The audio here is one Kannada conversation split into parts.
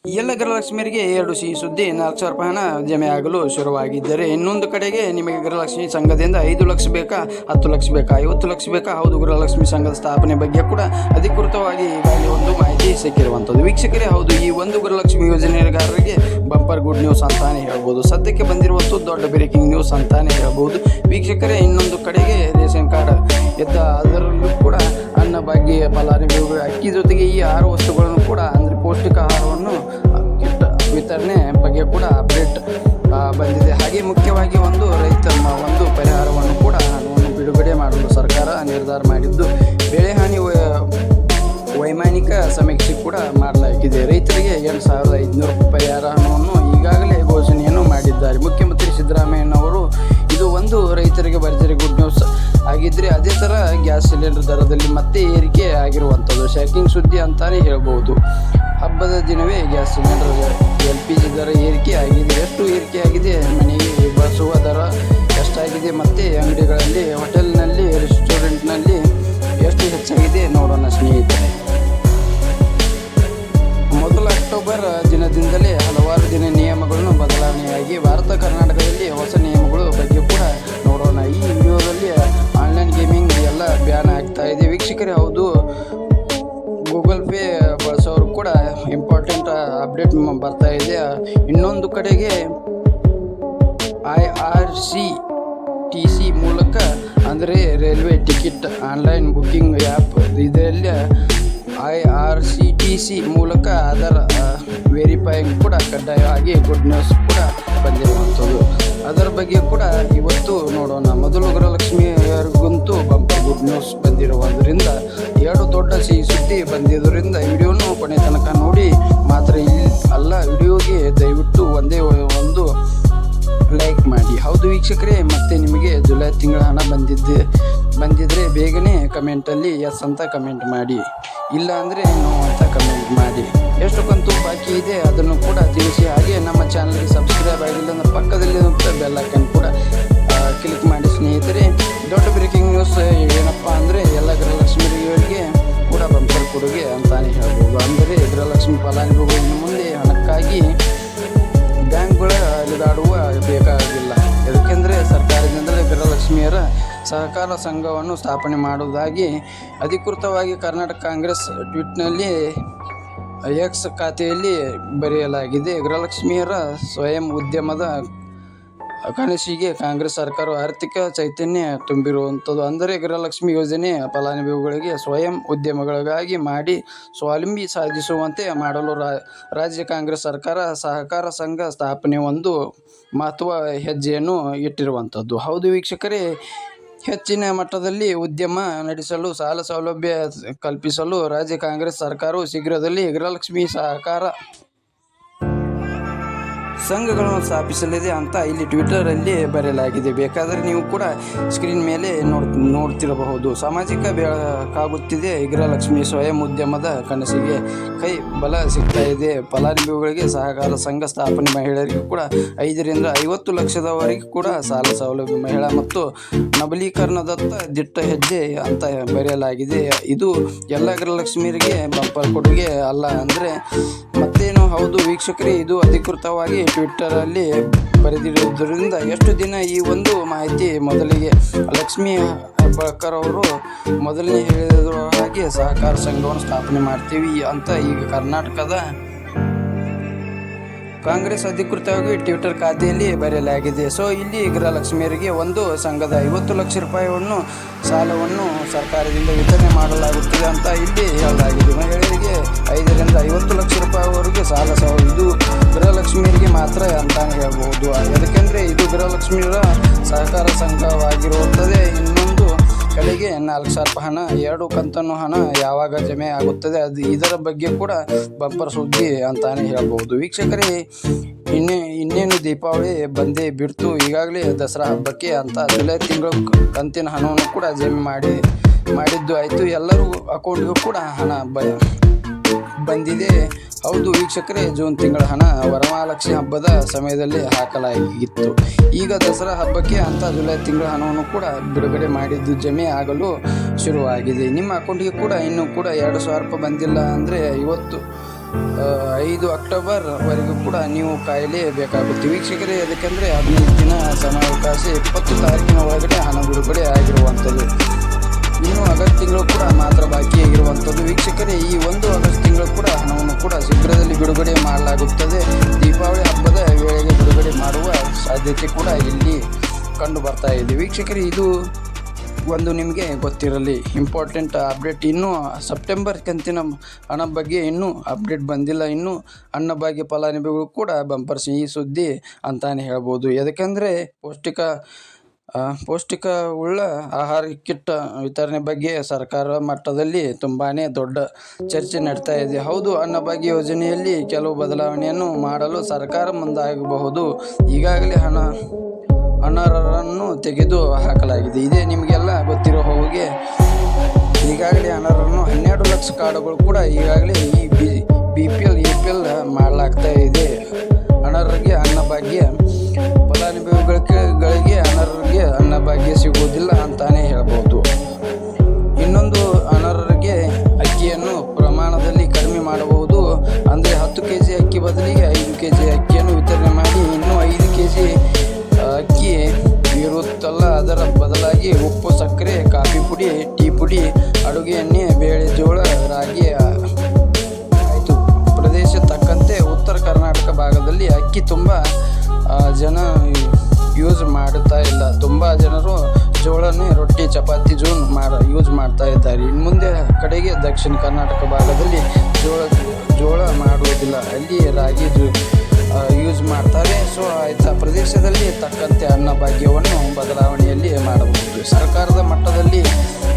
ಎಲ್ಲ ಗೃಹಲಕ್ಷ್ಮಿಯರಿಗೆ 2 ಸಿಹಿ ಸುದ್ದಿ. 4,000 ರೂಪಾಯಿ ಹಣ ಜಮೆ ಆಗಲು ಶುರುವಾಗಿದ್ದರೆ ಇನ್ನೊಂದು ಕಡೆಗೆ ನಿಮಗೆ ಗೃಹಲಕ್ಷ್ಮಿ ಸಂಘದಿಂದ 5 ಲಕ್ಷ ಬೇಕಾ, 10 ಲಕ್ಷ ಬೇಕಾ, 50 ಲಕ್ಷ ಬೇಕಾ? ಹೌದು, ಗೃಹಲಕ್ಷ್ಮಿ ಸಂಘದ ಸ್ಥಾಪನೆ ಬಗ್ಗೆ ಕೂಡ ಅಧಿಕೃತವಾಗಿ ಈಗಾಗಲೇ ಒಂದು ಮಾಹಿತಿ ಸಿಕ್ಕಿರುವಂಥದ್ದು. ವೀಕ್ಷಕರೇ, ಹೌದು, ಈ ಒಂದು ಗೃಹಲಕ್ಷ್ಮಿ ಯೋಜನೆಗಾರರಿಗೆ ಬಂಪರ್ ಗುಡ್ ನ್ಯೂಸ್ ಅಂತಾನೆ ಹೇಳ್ಬೋದು. ಸದ್ಯಕ್ಕೆ ಬಂದಿರುವಂಥ ದೊಡ್ಡ ಬ್ರೇಕಿಂಗ್ ನ್ಯೂಸ್ ಅಂತಾನೆ ಹೇಳ್ಬೋದು. ವೀಕ್ಷಕರೇ, ಇನ್ನೊಂದು ಕಡೆಗೆ ರೇಷನ್ ಕಾರ್ಡ್ ಎದ್ದ ಅದರಲ್ಲೂ ಕೂಡ ಅನ್ನಭಾಗ್ಯ, ಫಲಾನುಭವಿಗಳು ಅಕ್ಕಿ ಜೊತೆಗೆ ಈ 6 ವಸ್ತುಗಳನ್ನು ಕೂಡ ಅಂದರೆ ಪೌಷ್ಟಿಕ ಆಹಾರವನ್ನು ಕಿಟ್ ವಿತರಣೆ ಬಗ್ಗೆ ಕೂಡ ಅಪ್ಡೇಟ್ ಬಂದಿದೆ. ಹಾಗೆ ಮುಖ್ಯವಾಗಿ ಒಂದು ರೈತರ ಒಂದು ಪರಿಹಾರವನ್ನು ಕೂಡ ಹಣವನ್ನು ಬಿಡುಗಡೆ ಮಾಡಲು ಸರ್ಕಾರ ನಿರ್ಧಾರ ಮಾಡಿದ್ದು, ಬೆಳೆ ಹಾನಿ ವೈಮಾನಿಕ ಸಮೀಕ್ಷೆ ಕೂಡ ಮಾಡಲಾಗಿದೆ. ರೈತರಿಗೆ 8,500 ಪರಿಹಾರ ಹಣವನ್ನು ಈಗಾಗಲೇ ಘೋಷಣೆಯನ್ನು ಮಾಡಿದ್ದಾರೆ ಮುಖ್ಯಮಂತ್ರಿ ಸಿದ್ದರಾಮಯ್ಯನವರು. ಇದು ಒಂದು ರೈತರಿಗೆ ಭರ್ಜರಿ ಗುಡ್ ನ್ಯೂಸ್ ಆಗಿದ್ದರೆ, ಅದೇ ಥರ ಗ್ಯಾಸ್ ಸಿಲಿಂಡರ್ ದರದಲ್ಲಿ ಮತ್ತೆ ಏರಿಕೆ ಆಗಿರುವಂಥದ್ದು ಶಾಕಿಂಗ್ ಸುದ್ದಿ ಅಂತಾನೆ ಹೇಳ್ಬೋದು. ಹಬ್ಬದ ದಿನವೇ ಗ್ಯಾಸ್ ಸಿಲಿಂಡರ್ LPG ದರ ಏರಿಕೆ ಆಗಿದೆ. ಎಷ್ಟು ಏರಿಕೆ ಆಗಿದೆ, ಮನೆಗೆ ಬಳಸುವ ದರ ಎಷ್ಟಾಗಿದೆ, ಮತ್ತು ಅಂಗಡಿಗಳಲ್ಲಿ, ಹೋಟೆಲ್ನಲ್ಲಿ, ರೆಸ್ಟೋರೆಂಟ್ನಲ್ಲಿ ಎಷ್ಟು ಹೆಚ್ಚಾಗಿದೆ ನೋಡೋಣ ಸ್ನೇಹಿತರೆ. ಮೊದಲ ಅಕ್ಟೋಬರ್ ದಿನದಿಂದಲೇ ಹಲವಾರು ನಿಯಮಗಳನ್ನು ಬದಲಾವಣೆಯಾಗಿ ಭಾರತ ಕರ್ನಾಟಕದಲ್ಲಿ ಹೊಸ ನಿಯಮಗಳ ಬಗ್ಗೆ ಕೂಡ ನೋಡೋಣ. ಈ ವಿಡಿಯೋದಲ್ಲಿ ಆನ್ಲೈನ್ ಗೇಮಿಂಗ್ ಎಲ್ಲ ಬ್ಯಾನ್ ಆಗ್ತಾ ಇದೆ ವೀಕ್ಷಕರೇ. ಹೌದು, ಗೂಗಲ್ ಪೇ ಬಳಸೋರು ಕೂಡ ಇಂಪಾರ್ಟೆಂಟ್ ಅಪ್ಡೇಟ್ ಬರ್ತಾ ಇದೆ. ಇನ್ನೊಂದು ಕಡೆಗೆ IRCTC ಮೂಲಕ ಅಂದರೆ railway ticket online booking app ಇದರಲ್ಲಿ IRCTC ಮೂಲಕ ಅದರ ವೆರಿಫೈಯಿಂಗ್ ಕೂಡ ಕಡ್ಡಾಯವಾಗಿ ಗುಡ್ ನ್ಯೂಸ್ ಕೂಡ ಬಂದಿರುವಂಥದ್ದು. ಅದರ ಬಗ್ಗೆ ಕೂಡ ಇವತ್ತು ನೋಡೋಣ. ಮೊದಲು ಗೃಹಲಕ್ಷ್ಮಿಯರಿಗಂತೂ ಬಂಪರ್ ಗುಡ್ ನ್ಯೂಸ್ ಬಂದಿರುವುದರಿಂದ 2 ದೊಡ್ಡ ಸಿಹಿ ಸುದ್ದಿ ಬಂದಿದ್ದರಿಂದ ವಿಡಿಯೋನು ಕೊನೆ ತನಕ ನೋಡಿ ಮಾತ್ರ. ಅಲ್ಲ, ವಿಡಿಯೋಗೆ ದಯವಿಟ್ಟು ಒಂದೇ ಒಂದು ಲೈಕ್ ಮಾಡಿ. ಹೌದು ವೀಕ್ಷಕರೇ, ಮತ್ತೆ ನಿಮಗೆ ಜುಲೈ ತಿಂಗಳ ಹಣ ಬಂದಿದ್ರೆ ಬೇಗನೆ ಕಮೆಂಟಲ್ಲಿ ಎಸ್ ಅಂತ ಕಮೆಂಟ್ ಮಾಡಿ, ಇಲ್ಲ ಅಂದರೆ ನೋ ಅಂತ ಕಮೆಂಟ್ ಮಾಡಿ. ಎಷ್ಟು ಕಂತು ಬಾಕಿ ಇದೆ ಅದನ್ನು ಕೂಡ ತಿಳಿಸಿ. ಹಾಗೆ ನಮ್ಮ ಚಾನಲ್ಗೆ ಸಬ್ಸ್ಕ್ರೈಬ್ ಆಗಿಲ್ಲ ಅಂದರೆ ಪಕ್ಕದಲ್ಲಿ ಬೆಲ್ ಐಕಾನ್ ಕೂಡ ಕ್ಲಿಕ್ ಮಾಡಿ ಸ್ನೇಹಿತರೆ. ದೊಡ್ಡ ಬ್ರೇಕಿಂಗ್ ನ್ಯೂಸ್ ಏನಪ್ಪ ಅಂದರೆ ಎಲ್ಲ ಗೃಹಲಕ್ಷ್ಮಿಗಳಿಗೆ ಕೂಡ ಬಂಪರ್ ಕೊಡುಗೆ ಅಂತಾನೆ ಹೇಳ್ಬೋದು. ಅಂದರೆ ಗೃಹಲಕ್ಷ್ಮಿ ಫಲಾನುಭವಿಗಳು ಇನ್ನು ಮುಂದೆ ಹಣಕ್ಕಾಗಿ ಬ್ಯಾಂಕ್ಗಳ ಅಲಿದಾಡುವ ಬೇಕಾಗಿಲ್ಲ. ಯಾಕೆಂದರೆ ಸರ್ಕಾರದಿಂದಲೇ ಗೃಹಲಕ್ಷ್ಮಿಯರ ಸಹಕಾರ ಸಂಘವನ್ನು ಸ್ಥಾಪನೆ ಮಾಡುವುದಾಗಿ ಅಧಿಕೃತವಾಗಿ ಕರ್ನಾಟಕ ಕಾಂಗ್ರೆಸ್ ಟ್ವೀಟ್ನಲ್ಲಿ X ಖಾತೆಯಲ್ಲಿ ಬರೆಯಲಾಗಿದೆ. ಗೃಹಲಕ್ಷ್ಮಿಯರ ಸ್ವಯಂ ಉದ್ಯಮದ ಕನಸಿಗೆ ಕಾಂಗ್ರೆಸ್ ಸರ್ಕಾರ ಆರ್ಥಿಕ ಚೈತನ್ಯ ತುಂಬಿರುವಂಥದ್ದು. ಅಂದರೆ ಗೃಹಲಕ್ಷ್ಮಿ ಯೋಜನೆ ಫಲಾನುಭವಿಗಳಿಗೆ ಸ್ವಯಂ ಉದ್ಯಮಗಳಿಗಾಗಿ ಮಾಡಿ ಸ್ವಾವಲಂಬಿ ಸಾಧಿಸುವಂತೆ ಮಾಡಲು ರಾಜ್ಯ ಕಾಂಗ್ರೆಸ್ ಸರ್ಕಾರ ಸಹಕಾರ ಸಂಘ ಸ್ಥಾಪನೆ ಒಂದು ಮಹತ್ವ ಹೆಜ್ಜೆಯನ್ನು ಇಟ್ಟಿರುವಂಥದ್ದು. ಹೌದು ವೀಕ್ಷಕರೇ, ಹೆಚ್ಚಿನ ಮಟ್ಟದಲ್ಲಿ ಉದ್ಯಮ ನಡೆಸಲು ಸಾಲ ಸೌಲಭ್ಯ ಕಲ್ಪಿಸಲು ರಾಜ್ಯ ಕಾಂಗ್ರೆಸ್ ಸರ್ಕಾರವು ಶೀಘ್ರದಲ್ಲಿ ಗೃಹಲಕ್ಷ್ಮಿ ಸಹಕಾರ ಸಂಘಗಳನ್ನು ಸ್ಥಾಪಿಸಲಿದೆ ಅಂತ ಇಲ್ಲಿ ಟ್ವಿಟರಲ್ಲಿ ಬರೆಯಲಾಗಿದೆ. ಬೇಕಾದರೆ ನೀವು ಕೂಡ ಸ್ಕ್ರೀನ್ ಮೇಲೆ ನೋಡ್ತಿರಬಹುದು. ಸಾಮಾಜಿಕ ಬೇಕಾಗುತ್ತಿದೆ. ಗೃಹಲಕ್ಷ್ಮಿ ಸ್ವಯಂ ಉದ್ಯಮದ ಕನಸಿಗೆ ಕೈ ಬಲ ಸಿಗ್ತಾ ಇದೆ. ಫಲಾನುಭವಿಗಳಿಗೆ ಸಹಕಾರ ಸಂಘ ಸ್ಥಾಪನೆ, ಮಹಿಳೆಯರಿಗೆ ಕೂಡ 5 ರಿಂದ 50 ಲಕ್ಷದವರೆಗೆ ಕೂಡ ಸಾಲ ಸೌಲಭ್ಯ, ಮಹಿಳಾ ಮತ್ತು ನಬಲೀಕರಣದತ್ತ ದಿಟ್ಟ ಹೆಜ್ಜೆ ಅಂತ ಬರೆಯಲಾಗಿದೆ. ಇದು ಎಲ್ಲ ಗೃಹಲಕ್ಷ್ಮಿಯರಿಗೆ ಬಂಪರ್ ಕೊಡುಗೆ ಅಲ್ಲ ಅಂದರೆ ಮತ್ತೇನು? ಹೌದು ವೀಕ್ಷಕರೇ, ಇದು ಅಧಿಕೃತವಾಗಿ ಟ್ವಿಟ್ಟರಲ್ಲಿ ಬರೆದಿರುವುದರಿಂದ ಎಷ್ಟು ದಿನ ಈ ಒಂದು ಮಾಹಿತಿ ಮೊದಲಿಗೆ ಲಕ್ಷ್ಮೀ ಹೆಬ್ಬಾಳ್ಕರ್ ಅವರು ಮೊದಲನೇ ಹೇಳಿದ ಹಾಗೆ ಸಹಕಾರ ಸಂಘವನ್ನು ಸ್ಥಾಪನೆ ಮಾಡ್ತೀವಿ ಅಂತ ಈಗ ಕರ್ನಾಟಕದ ಕಾಂಗ್ರೆಸ್ ಅಧಿಕೃತವಾಗಿ ಟ್ವಿಟರ್ ಖಾತೆಯಲ್ಲಿ ಬರೆಯಲಾಗಿದೆ. ಸೊ ಇಲ್ಲಿ ಗೃಹಲಕ್ಷ್ಮಿಯರಿಗೆ ಒಂದು ಸಂಘದ 50 ಲಕ್ಷ ರೂಪಾಯಿಯನ್ನು ಸಾಲವನ್ನು ಸರ್ಕಾರದಿಂದ ವಿತರಣೆ ಮಾಡಲಾಗುತ್ತದೆ ಅಂತ ಇಲ್ಲಿ ಹೇಳಲಾಗಿದೆ. ಮಹಿಳೆಯರಿಗೆ 5 ರಿಂದ 50 ಲಕ್ಷ ರೂಪಾಯಿವರೆಗೆ ಸಾಲ ಇದು ಗೃಹಲಕ್ಷ್ಮಿಯರಿಗೆ ಮಾತ್ರ ಅಂತಾನೆ ಹೇಳ್ಬೋದು. ಯಾಕೆಂದರೆ ಇದು ಗೃಹಲಕ್ಷ್ಮಿಯರ ಸಹಕಾರ ಸಂಘವಾಗಿರುತ್ತದೆ. ಇನ್ನೊಂದು ಕಡೆಗೆ 4,000 ರೂಪಾಯಿ ಹಣ, 2 ಕಂತನ್ನು ಹಣ ಯಾವಾಗ ಜಮೆ ಆಗುತ್ತದೆ ಇದರ ಬಗ್ಗೆ ಕೂಡ ಬಂಪರ್ ಸುದ್ದಿ ಅಂತಾನೆ ಹೇಳ್ಬೋದು. ವೀಕ್ಷಕರೇ, ಇನ್ನೇನು ದೀಪಾವಳಿ ಬಂದೇ ಬಿಡ್ತು. ಈಗಾಗಲೇ ದಸರಾ ಹಬ್ಬಕ್ಕೆ ಅಂತ ಜುಲೈ ತಿಂಗಳು ಕಂತಿನ ಹಣವನ್ನು ಕೂಡ ಜಮೆ ಮಾಡಿದ್ದು ಆಯಿತು. ಎಲ್ಲರೂ ಅಕೌಂಟ್ಗೂ ಕೂಡ ಹಣ ಬಂದಿದೆ. ಹೌದು ವೀಕ್ಷಕರೇ, ಜೂನ್ ತಿಂಗಳ ಹಣ ವರಮಹಾಲಕ್ಷ್ಮಿ ಹಬ್ಬದ ಸಮಯದಲ್ಲಿ ಹಾಕಲಾಗಿತ್ತು. ಈಗ ದಸರಾ ಹಬ್ಬಕ್ಕೆ ಅಂತ ಜುಲೈ ತಿಂಗಳ ಹಣವನ್ನು ಕೂಡ ಬಿಡುಗಡೆ ಮಾಡಿದ್ದು ಜಮೆ ಆಗಲು ಶುರುವಾಗಿದೆ. ನಿಮ್ಮ ಅಕೌಂಟಿಗೆ ಕೂಡ ಇನ್ನೂ ಕೂಡ 2,000 ರೂಪಾಯಿ ಬಂದಿಲ್ಲ ಅಂದರೆ ಇವತ್ತು 5 ಅಕ್ಟೋಬರ್ವರೆಗೂ ಕೂಡ ನೀವು ಕಾಯಲೇಬೇಕಾಗುತ್ತೆ ವೀಕ್ಷಕರೇ. ಯಾಕೆಂದರೆ 15 ದಿನ ಸಮಯಾವಕಾಶ 20 ತಾರೀಕಿನ ಒಳಗಡೆ ಹಣ ಬಿಡುಗಡೆ ಆಗಿರುವಂಥದ್ದು. ಇನ್ನು ಆಗಸ್ಟ್ ತಿಂಗಳು ಕೂಡ ಮಾತ್ರ ಬಾಕಿ ಆಗಿರುವಂಥದ್ದು ವೀಕ್ಷಕರೇ. ಈ 1 ಆಗಸ್ಟ್ ತಿಂಗಳು ಕೂಡ ಹಣವನ್ನು ಕೂಡ ಶೀಘ್ರದಲ್ಲಿ ಬಿಡುಗಡೆ ಮಾಡಲಾಗುತ್ತದೆ. ದೀಪಾವಳಿ ಹಬ್ಬದ ವೇಳೆಗೆ ಬಿಡುಗಡೆ ಮಾಡುವ ಸಾಧ್ಯತೆ ಕೂಡ ಇಲ್ಲಿ ಕಂಡು ಬರ್ತಾ ಇದೆ ವೀಕ್ಷಕರೇ. ಇದು ಒಂದು ನಿಮಗೆ ಗೊತ್ತಿರಲಿ ಇಂಪಾರ್ಟೆಂಟ್ ಅಪ್ಡೇಟ್. ಇನ್ನೂ ಸೆಪ್ಟೆಂಬರ್ ಕಂತಿನ ಹಣ ಬಗ್ಗೆ ಇನ್ನೂ ಅಪ್ಡೇಟ್ ಬಂದಿಲ್ಲ. ಇನ್ನೂ ಅನ್ನಭಾಗ್ಯ ಫಲಾನುಭವಿಗಳು ಕೂಡ ಬಂಪರ್ ಸಿಹಿ ಸುದ್ದಿ ಅಂತಾನೆ ಹೇಳ್ಬೋದು. ಯಾಕಂದರೆ ಪೌಷ್ಟಿಕವುಳ್ಳ ಆಹಾರ ಕಿಟ್ ವಿತರಣೆ ಬಗ್ಗೆ ಸರ್ಕಾರ ಮಟ್ಟದಲ್ಲಿ ತುಂಬಾ ದೊಡ್ಡ ಚರ್ಚೆ ನಡೀತಾ ಇದೆ. ಹೌದು, ಅನ್ನಭಾಗ್ಯ ಯೋಜನೆಯಲ್ಲಿ ಕೆಲವು ಬದಲಾವಣೆಯನ್ನು ಮಾಡಲು ಸರ್ಕಾರ ಮುಂದಾಗಬಹುದು. ಈಗಾಗಲೇ ಅನರ್ಹರನ್ನು ತೆಗೆದು ಹಾಕಲಾಗಿದೆ. ಇದೇ ನಿಮಗೆಲ್ಲ ಗೊತ್ತಿರೋ ಹಾಗೆ ಈಗಾಗಲೇ ಅನರ್ಹರನ್ನು 12 ಲಕ್ಷ ಕಾರ್ಡುಗಳು ಕೂಡ ಈಗಾಗಲೇ ಈ BPL APL ಮಾಡಲಾಗ್ತಾ ಇದೆ. ಅನರ್ಹರಿಗೆ ಅನ್ನಭಾಗ್ಯ ಫಲಾನುಭವಿಗಳಿಗೆ ಅನರ್ಹರಿಗೆ ಅನ್ನಭಾಗ್ಯ ಸಿಗುವುದಿಲ್ಲ ಅಂತಾನೆ ಹೇಳ್ಬೋದು. ಇನ್ನೊಂದು, ಅನರ್ಹರಿಗೆ ಅಕ್ಕಿಯನ್ನು ಪ್ರಮಾಣದಲ್ಲಿ ಕಡಿಮೆ ಮಾಡಬಹುದು. ಅಂದರೆ 10 kg ಅಕ್ಕಿ ಬದಲಿಗೆ 5 kg ಅಕ್ಕಿಯನ್ನು ವಿತರಣೆ ಮಾಡಿ ಇನ್ನೂ 5 kg ಅಕ್ಕಿ ಇರುತ್ತಲ್ಲ ಅದರ ಬದಲಾಗಿ ಉಪ್ಪು, ಸಕ್ಕರೆ, ಕಾಫಿ ಪುಡಿ, ಟೀ ಪುಡಿ, ಅಡುಗೆ ಎಣ್ಣೆ, ಬೇಳೆ, ಜೋಳ, ರಾಗಿ ಆಯಿತು. ಪ್ರದೇಶ ತಕ್ಕಂತೆ ಉತ್ತರ ಕರ್ನಾಟಕ ಭಾಗದಲ್ಲಿ ಅಕ್ಕಿ ತುಂಬ ಜನ ಯೂಸ್ ಮಾಡುತ್ತಾ ಇಲ್ಲ. ತುಂಬ ಜನರು ಜೋಳನೇ ರೊಟ್ಟಿ, ಚಪಾತಿ ಯೂಸ್ ಮಾಡ್ತಾ ಇದ್ದಾರೆ. ಇನ್ನು ಮುಂದೆ ಕಡೆಗೆ ದಕ್ಷಿಣ ಕರ್ನಾಟಕ ಭಾಗದಲ್ಲಿ ಜೋಳ ಮಾಡುವುದಿಲ್ಲ, ಅಲ್ಲಿ ರಾಗಿ ಯೂಸ್ ಮಾಡ್ತಾರೆ. ಸೊ ಆಯ್ತಾ, ಪ್ರದೇಶದಲ್ಲಿ ತಕ್ಕಂತೆ ಅನ್ನಭಾಗ್ಯವನ್ನು ಬದಲಾವಣೆಯಲ್ಲಿ ಮಾಡಬಹುದು. ಸರ್ಕಾರದ ಮಟ್ಟದಲ್ಲಿ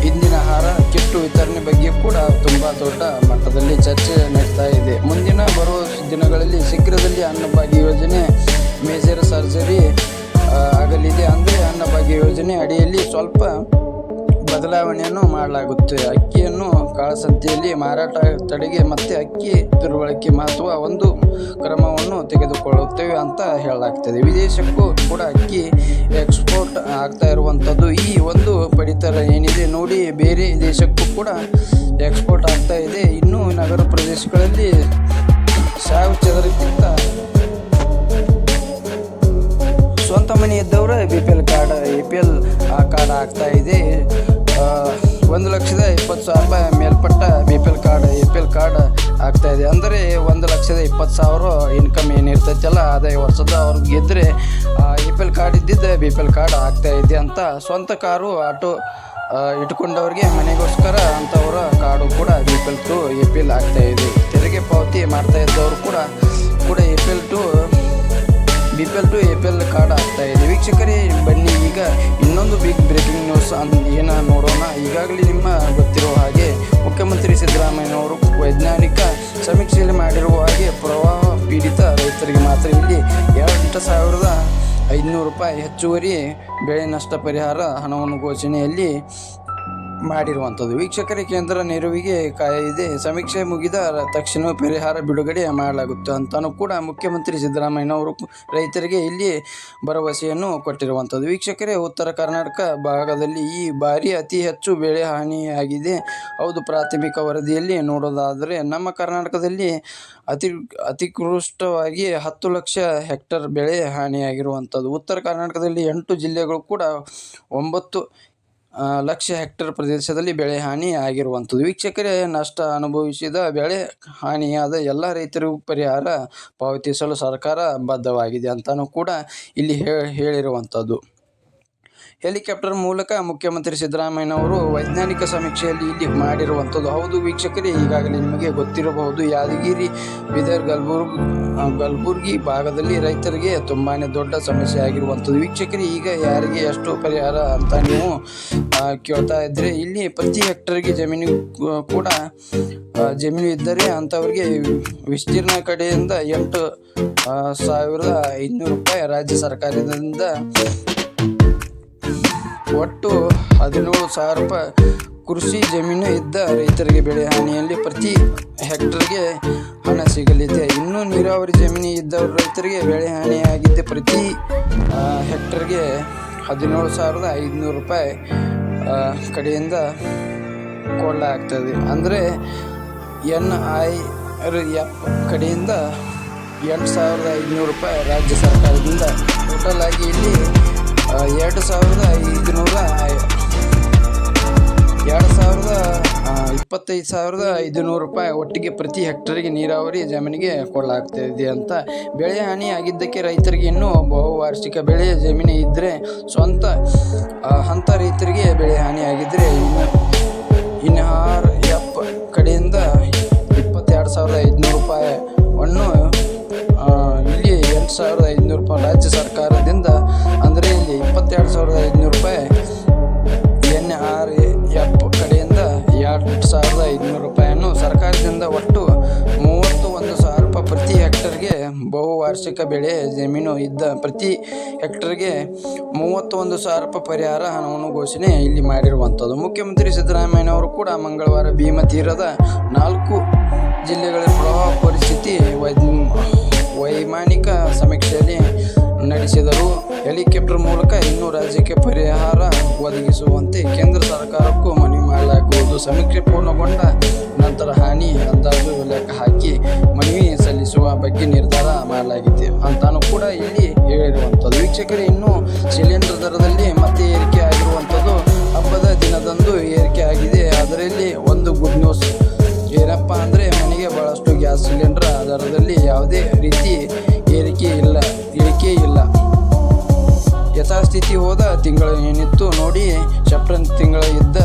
ಇಂದಿನ ಆಹಾರ ಕಿಟ್ಟು ವಿತರಣೆ ಬಗ್ಗೆ ಕೂಡ ತುಂಬ ದೊಡ್ಡ ಮಟ್ಟದಲ್ಲಿ ಚರ್ಚೆ ನಡೀತಾ ಇದೆ. ಮುಂದಿನ ಬರುವ ದಿನಗಳಲ್ಲಿ ಶೀಘ್ರದಲ್ಲಿ ಅನ್ನಭಾಗ್ಯ ಯೋಜನೆ ಮೇಜರ್ ಸರ್ಜರಿ ಆಗಲಿದೆ. ಅಂದರೆ ಅನ್ನಭಾಗ್ಯ ಯೋಜನೆ ಅಡಿಯಲ್ಲಿ ಸ್ವಲ್ಪ ಬದಲಾವಣೆಯನ್ನು ಮಾಡಲಾಗುತ್ತೆ. ಅಕ್ಕಿಯನ್ನು ಕಾಳಸಂತೆಯಲ್ಲಿ ಮಾರಾಟ ತಡೆಗೆ ಮತ್ತೆ ಅಕ್ಕಿ ದುರ್ಬಳಕೆ ಮಹತ್ವ ಒಂದು ಕ್ರಮವನ್ನು ತೆಗೆದುಕೊಳ್ಳುತ್ತೇವೆ ಅಂತ ಹೇಳಲಾಗ್ತದೆ. ವಿದೇಶಕ್ಕೂ ಕೂಡ ಅಕ್ಕಿ ಎಕ್ಸ್ಪೋರ್ಟ್ ಆಗ್ತಾ ಇರುವಂಥದ್ದು ಈ ಒಂದು ಪಡಿತರ ಏನಿದೆ ನೋಡಿ, ಬೇರೆ ದೇಶಕ್ಕೂ ಕೂಡ ಎಕ್ಸ್ಪೋರ್ಟ್ ಆಗ್ತಾ ಇದೆ. ಇನ್ನು ನಗರ ಪ್ರದೇಶಗಳಲ್ಲಿ 1000 ಚದರಕ್ಕಿಂತ ಸ್ವಂತ ಮನೆ ಇದ್ದವರ BPL ಕಾರ್ಡ್ APL ಕಾರ್ಡ್ ಆಗ್ತಾ ಇದೆ. 1,20,000 ಮೇಲ್ಪಟ್ಟ BPL ಕಾರ್ಡ್ APL ಕಾರ್ಡ್ ಆಗ್ತಾ ಇದೆ. ಅಂದರೆ 1,20,000 ಇನ್ಕಮ್ ಏನಿರ್ತೈತಲ್ಲ ಆದಾಯ ವರ್ಷದ ಅವ್ರಿಗೆ ಇದ್ದರೆ APL ಕಾರ್ಡ್ ಇದ್ದಿದ್ದ BPL ಕಾರ್ಡ್ ಆಗ್ತಾ ಇದೆ ಅಂತ. ಸ್ವಂತ ಕಾರು, ಆಟೋ ಇಟ್ಕೊಂಡವ್ರಿಗೆ ಮನೆಗೋಸ್ಕರ ಅಂಥವರ ಕಾರ್ಡು ಕೂಡ BPL ಟು APL ಆಗ್ತಾ ಇದೆ. ತೆರಿಗೆ ಪಾವತಿ ಮಾಡ್ತಾ ಇದ್ದವರು ಕೂಡ BPL ಟು APL ಕಾರ್ಡ್ ಆಗ್ತಾ ಇದೆ. ವೀಕ್ಷಕರೇ, ಬನ್ನಿ ಈಗ ಇನ್ನೊಂದು ಬಿಗ್ ಬ್ರೇಕಿಂಗ್ ನ್ಯೂಸ್ ಏನ ನೋಡೋಣ. ಈಗಾಗಲೇ ನಿಮ್ಮ ಗೊತ್ತಿರುವ ಹಾಗೆ ಮುಖ್ಯಮಂತ್ರಿ ಸಿದ್ದರಾಮಯ್ಯನವರು ವೈಜ್ಞಾನಿಕ ಸಮೀಕ್ಷೆಯಲ್ಲಿ ಮಾಡಿರುವ ಹಾಗೆ ಪ್ರವಾಹ ಪೀಡಿತ ರೈತರಿಗೆ ಮಾತ್ರ ಇಲ್ಲಿ 8,500 ರೂಪಾಯಿ ಹೆಚ್ಚುವರಿ ಬೆಳೆ ನಷ್ಟ ಪರಿಹಾರ ಹಣವನ್ನು ಘೋಷಣೆಯಲ್ಲಿ ಮಾಡಿರುವಂಥದ್ದು. ವೀಕ್ಷಕರೇ, ಕೇಂದ್ರ ನೆರವಿಗೆ ಕಾಯಿದೆ ಸಮೀಕ್ಷೆ ಮುಗಿದ ತಕ್ಷಣ ಪರಿಹಾರ ಬಿಡುಗಡೆ ಮಾಡಲಾಗುತ್ತೆ ಅಂತಾನೂ ಕೂಡ ಮುಖ್ಯಮಂತ್ರಿ ಸಿದ್ದರಾಮಯ್ಯನವರು ರೈತರಿಗೆ ಇಲ್ಲಿ ಭರವಸೆಯನ್ನು ಕೊಟ್ಟಿರುವಂಥದ್ದು. ವೀಕ್ಷಕರೇ, ಉತ್ತರ ಕರ್ನಾಟಕ ಭಾಗದಲ್ಲಿ ಈ ಬಾರಿ ಅತಿ ಹೆಚ್ಚು ಬೆಳೆ ಹಾನಿಯಾಗಿದೆ. ಹೌದು, ಪ್ರಾಥಮಿಕ ವರದಿಯಲ್ಲಿ ನೋಡೋದಾದರೆ ನಮ್ಮ ಕರ್ನಾಟಕದಲ್ಲಿ ಅತಿಕೃಷ್ಟವಾಗಿ 10 ಲಕ್ಷ ಹೆಕ್ಟರ್ ಬೆಳೆ ಹಾನಿಯಾಗಿರುವಂಥದ್ದು. ಉತ್ತರ ಕರ್ನಾಟಕದಲ್ಲಿ 8 ಜಿಲ್ಲೆಗಳು ಕೂಡ 9 ಲಕ್ಷ ಹೆಕ್ಟೇರ್ ಪ್ರದೇಶದಲ್ಲಿ ಬೆಳೆ ಹಾನಿ ಆಗಿರುವಂಥದ್ದು. ವೀಕ್ಷಕರೇ, ನಷ್ಟ ಅನುಭವಿಸಿದ ಬೆಳೆ ಹಾನಿಯಾದ ಎಲ್ಲ ರೈತರಿಗೂ ಪರಿಹಾರ ಪಾವತಿಸಲು ಸರ್ಕಾರ ಬದ್ಧವಾಗಿದೆ ಅಂತಾನೂ ಕೂಡ ಇಲ್ಲಿ ಹೇಳಿರುವಂಥದ್ದು. ಹೆಲಿಕಾಪ್ಟರ್ ಮೂಲಕ ಮುಖ್ಯಮಂತ್ರಿ ಸಿದ್ದರಾಮಯ್ಯನವರು ವೈಜ್ಞಾನಿಕ ಸಮೀಕ್ಷೆಯಲ್ಲಿ ಇಲ್ಲಿ ಮಾಡಿರುವಂಥದ್ದು. ಹೌದು ವೀಕ್ಷಕರೇ, ಈಗಾಗಲೇ ನಿಮಗೆ ಗೊತ್ತಿರಬಹುದು, ಯಾದಗಿರಿ, ಬೀದರ್, ಕಲಬುರ್ಗಿ ಭಾಗದಲ್ಲಿ ರೈತರಿಗೆ ತುಂಬಾ ದೊಡ್ಡ ಸಮಸ್ಯೆ ಆಗಿರುವಂಥದ್ದು. ವೀಕ್ಷಕರೇ, ಈಗ ಯಾರಿಗೆ ಎಷ್ಟು ಪರಿಹಾರ ಅಂತ ನೀವು ಕೇಳ್ತಾ ಇದ್ದರೆ, ಇಲ್ಲಿ ಪ್ರತಿ ಹೆಕ್ಟರ್ಗೆ ಜಮೀನು ಇದ್ದರೆ ಅಂಥವ್ರಿಗೆ ವಿಸ್ತೀರ್ಣ ಕಡೆಯಿಂದ 8,500 ರೂಪಾಯಿ, ರಾಜ್ಯ ಸರ್ಕಾರದಿಂದ ಒಟ್ಟು 17,000 ರೂಪಾಯಿ ಕೃಷಿ ಜಮೀನು ಇದ್ದ ರೈತರಿಗೆ ಬೆಳೆ ಹಾನಿಯಲ್ಲಿ ಪ್ರತಿ ಹೆಕ್ಟರ್ಗೆ ಹಣ ಸಿಗಲಿದೆ. ಇನ್ನು ನೀರಾವರಿ ಜಮೀನು ಇದ್ದ ರೈತರಿಗೆ ಬೆಳೆ ಹಾನಿಯಾಗಿದ್ದ ಪ್ರತಿ ಹೆಕ್ಟರ್ಗೆ 17,500 ರೂಪಾಯಿ ಕಡೆಯಿಂದ ಕೊಡಲಾಗ್ತದೆ. ಅಂದರೆ ಎಫ್ ಕಡೆಯಿಂದ 8,500 ರೂಪಾಯಿ ರಾಜ್ಯ ಸರ್ಕಾರದಿಂದ ಟೋಟಲ್ ಆಗಿ ಇಲ್ಲಿ 25,500 ರೂಪಾಯಿ ಒಟ್ಟಿಗೆ ಪ್ರತಿ ಹೆಕ್ಟರ್ಗೆ ನೀರಾವರಿ ಜಮೀನಿಗೆ ಕೊಡಲಾಗ್ತಿದೆ ಅಂತ. ಬೆಳೆ ಹಾನಿ ಆಗಿದ್ದಕ್ಕೆ ರೈತರಿಗೆ ಇನ್ನೂ ಬಹುವಾರ್ಷಿಕ ಬೆಳೆ ಜಮೀನು ಇದ್ದರೆ ಸ್ವಂತ ಅಂಥ ರೈತರಿಗೆ ಬೆಳೆ ಹಾನಿ ಆಗಿದ್ದರೆ ಇನ್ನು ಎಫ್ ಕಡೆಯಿಂದ 22,500 ರೂಪಾಯಿಯನ್ನು ಇಲ್ಲಿ 8,500 ರೂಪಾಯಿ ರಾಜ್ಯ ಸರ್ಕಾರದಿಂದ, ಅಂದರೆ ಇಲ್ಲಿ 22,500 ರೂಪಾಯಿ NREF ಕಡೆಯಿಂದ 2,500 ರೂಪಾಯಿಯನ್ನು ಸರ್ಕಾರದಿಂದ ಒಟ್ಟು 31,000 ರೂಪಾಯಿ ಪ್ರತಿ ಹೆಕ್ಟರ್ಗೆ ಬಹುವಾರ್ಷಿಕ ಬೆಳೆ ಜಮೀನು ಇದ್ದ ಪ್ರತಿ ಹೆಕ್ಟರ್ಗೆ 31,000 ರೂಪಾಯಿ ಪರಿಹಾರ ಹಣವನ್ನು ಘೋಷಣೆ ಇಲ್ಲಿ ಮಾಡಿರುವಂಥದ್ದು. ಮುಖ್ಯಮಂತ್ರಿ ಸಿದ್ದರಾಮಯ್ಯನವರು ಕೂಡ ಮಂಗಳವಾರ ಭೀಮಾ ತೀರದ 4 ಜಿಲ್ಲೆಗಳ ಪ್ರವಾಹ ಪರಿಸ್ಥಿತಿ ವೈಮಾನಿಕ ಸಮೀಕ್ಷೆಯಲ್ಲಿ ನಡೆಸಿದರು. ಹೆಲಿಕಾಪ್ಟರ್ ಮೂಲಕ ಇನ್ನೂ ರಾಜ್ಯಕ್ಕೆ ಪರಿಹಾರ ಒದಗಿಸುವಂತೆ ಕೇಂದ್ರ ಸರ್ಕಾರಕ್ಕೂ ಮನವಿ ಮಾಡಲಾಗುವುದು. ಸಮೀಕ್ಷೆ ಪೂರ್ಣಗೊಂಡ ನಂತರ ಹಾನಿ ಅಂದಾಜು ಲೆಕ್ಕ ಹಾಕಿ ಮನವಿ ಸಲ್ಲಿಸುವ ಬಗ್ಗೆ ನಿರ್ಧಾರ ಮಾಡಲಾಗಿದೆ ಅಂತಾನೂ ಕೂಡ ಇಲ್ಲಿ ಹೇಳಿರುವಂಥದ್ದು. ವೀಕ್ಷಕರೇ, ಇನ್ನು ಸಿಲಿಂಡರ್ ದರದಲ್ಲಿ ಮತ್ತೆ ಏರಿಕೆ ಆಗಿರುವಂಥದ್ದು ಹಬ್ಬದ ದಿನದಂದು ಏರಿಕೆ ಆಗಿದೆ. ಅದರಲ್ಲಿ ಒಂದು ಗುಡ್ ನ್ಯೂಸ್ ಏನಪ್ಪ ಅಂದರೆ, ಮನೆಗೆ ಭಾಳಷ್ಟು ಗ್ಯಾಸ್ ಸಿಲಿಂಡರ್ ದರದಲ್ಲಿ ಯಾವುದೇ ರೀತಿ ಇಳಿಕೆ ಇಲ್ಲ. ಯಥಾಸ್ಥಿತಿ ಹೋದ ತಿಂಗಳು ಏನಿತ್ತು ನೋಡಿ, ಸೆಪ್ಟೆಂಬರ್ ತಿಂಗಳ ಇದ್ದ